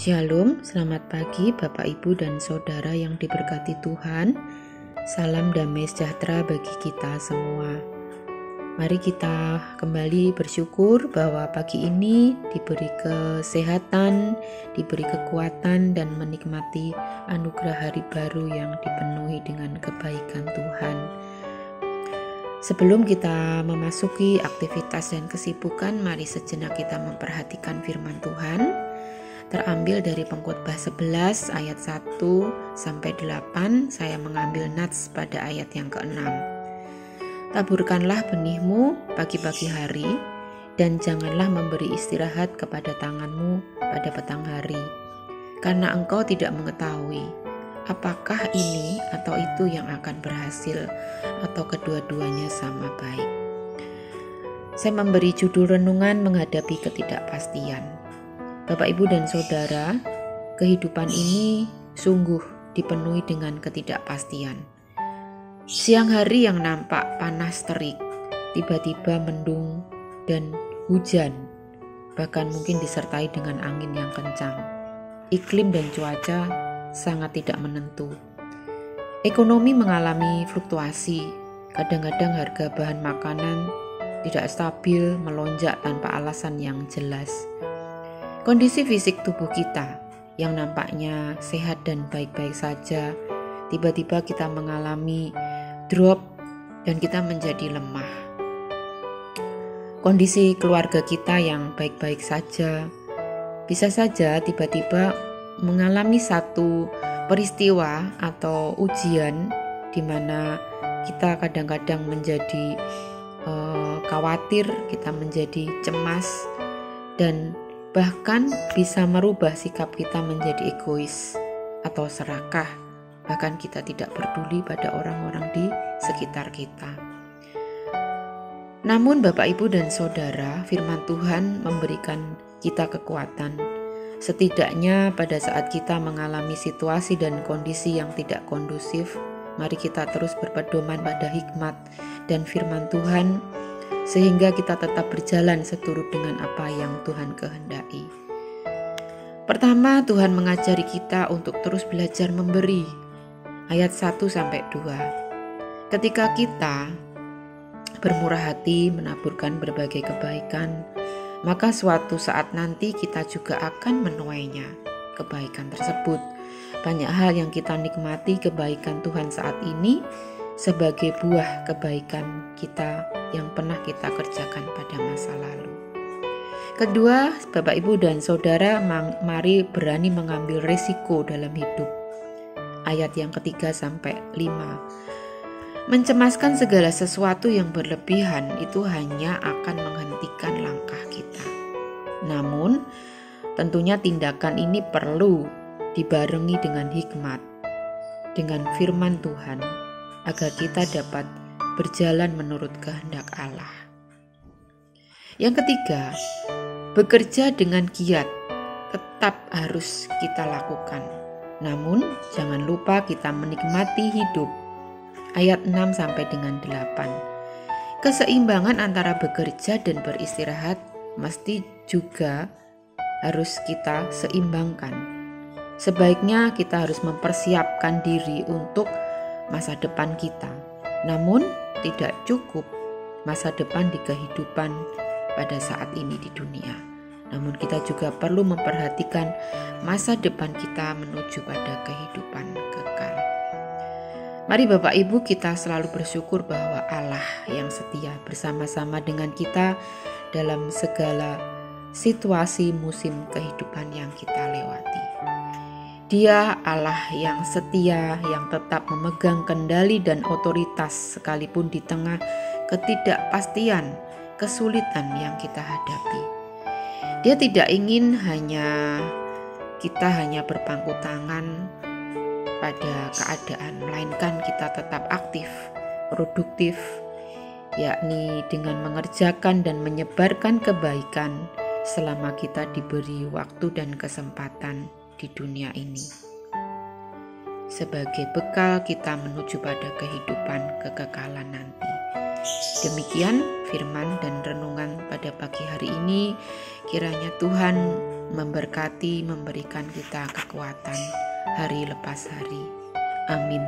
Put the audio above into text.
Shalom, selamat pagi Bapak Ibu dan Saudara yang diberkati Tuhan. Salam damai sejahtera bagi kita semua. Mari kita kembali bersyukur bahwa pagi ini diberi kesehatan, diberi kekuatan dan menikmati anugerah hari baru yang dipenuhi dengan kebaikan Tuhan. Sebelum kita memasuki aktivitas dan kesibukan, mari sejenak kita memperhatikan firman Tuhan. Terambil dari Pengkhotbah 11 ayat 1 sampai 8, saya mengambil nats pada ayat yang ke-6. Taburkanlah benihmu pagi-pagi hari, dan janganlah memberi istirahat kepada tanganmu pada petang hari, karena engkau tidak mengetahui apakah ini atau itu yang akan berhasil, atau kedua-duanya sama baik. Saya memberi judul renungan menghadapi ketidakpastian. Bapak, Ibu, dan Saudara, kehidupan ini sungguh dipenuhi dengan ketidakpastian. Siang hari yang nampak panas terik, tiba-tiba mendung dan hujan, bahkan mungkin disertai dengan angin yang kencang. Iklim dan cuaca sangat tidak menentu. Ekonomi mengalami fluktuasi, kadang-kadang harga bahan makanan tidak stabil, melonjak tanpa alasan yang jelas. Kondisi fisik tubuh kita yang nampaknya sehat dan baik-baik saja, tiba-tiba kita mengalami drop dan kita menjadi lemah. Kondisi keluarga kita yang baik-baik saja, bisa saja tiba-tiba mengalami satu peristiwa atau ujian di mana kita kadang-kadang menjadi khawatir, kita menjadi cemas, dan bahkan bisa merubah sikap kita menjadi egois atau serakah, bahkan kita tidak peduli pada orang-orang di sekitar kita. Namun Bapak, Ibu, dan Saudara, firman Tuhan memberikan kita kekuatan. Setidaknya pada saat kita mengalami situasi dan kondisi yang tidak kondusif, mari kita terus berpedoman pada hikmat dan firman Tuhan, sehingga kita tetap berjalan seturut dengan apa yang Tuhan kehendaki. Pertama, Tuhan mengajari kita untuk terus belajar memberi. Ayat 1-2. Ketika kita bermurah hati menaburkan berbagai kebaikan, maka suatu saat nanti kita juga akan menuainya, kebaikan tersebut. Banyak hal yang kita nikmati kebaikan Tuhan saat ini sebagai buah kebaikan kita yang pernah kita kerjakan pada masa lalu. Kedua, Bapak, Ibu, dan Saudara, mari berani mengambil resiko dalam hidup. Ayat yang ke-3-5. Mencemaskan segala sesuatu yang berlebihan itu hanya akan menghentikan langkah kita. Namun, tentunya tindakan ini perlu dibarengi dengan hikmat, dengan firman Tuhan, agar kita dapat berjalan menurut kehendak Allah. Yang ketiga, bekerja dengan giat tetap harus kita lakukan. Namun, jangan lupa kita menikmati hidup. Ayat 6-8. Keseimbangan antara bekerja dan beristirahat mesti juga harus kita seimbangkan. Sebaiknya kita harus mempersiapkan diri untuk masa depan kita. Namun tidak cukup masa depan di kehidupan pada saat ini di dunia. Namun kita juga perlu memperhatikan masa depan kita menuju pada kehidupan kekal. Mari Bapak, Ibu, kita selalu bersyukur bahwa Allah yang setia bersama-sama dengan kita dalam segala situasi musim kehidupan yang kita lewati. Dia Allah yang setia, yang tetap memegang kendali dan otoritas sekalipun di tengah ketidakpastian, kesulitan yang kita hadapi. Dia tidak ingin kita hanya berpangku tangan pada keadaan, melainkan kita tetap aktif, produktif, yakni dengan mengerjakan dan menyebarkan kebaikan selama kita diberi waktu dan kesempatan di dunia ini, sebagai bekal kita menuju pada kehidupan kekekalan nanti. Demikian firman dan renungan pada pagi hari ini. Kiranya Tuhan memberkati, memberikan kita kekuatan hari lepas hari. Amin.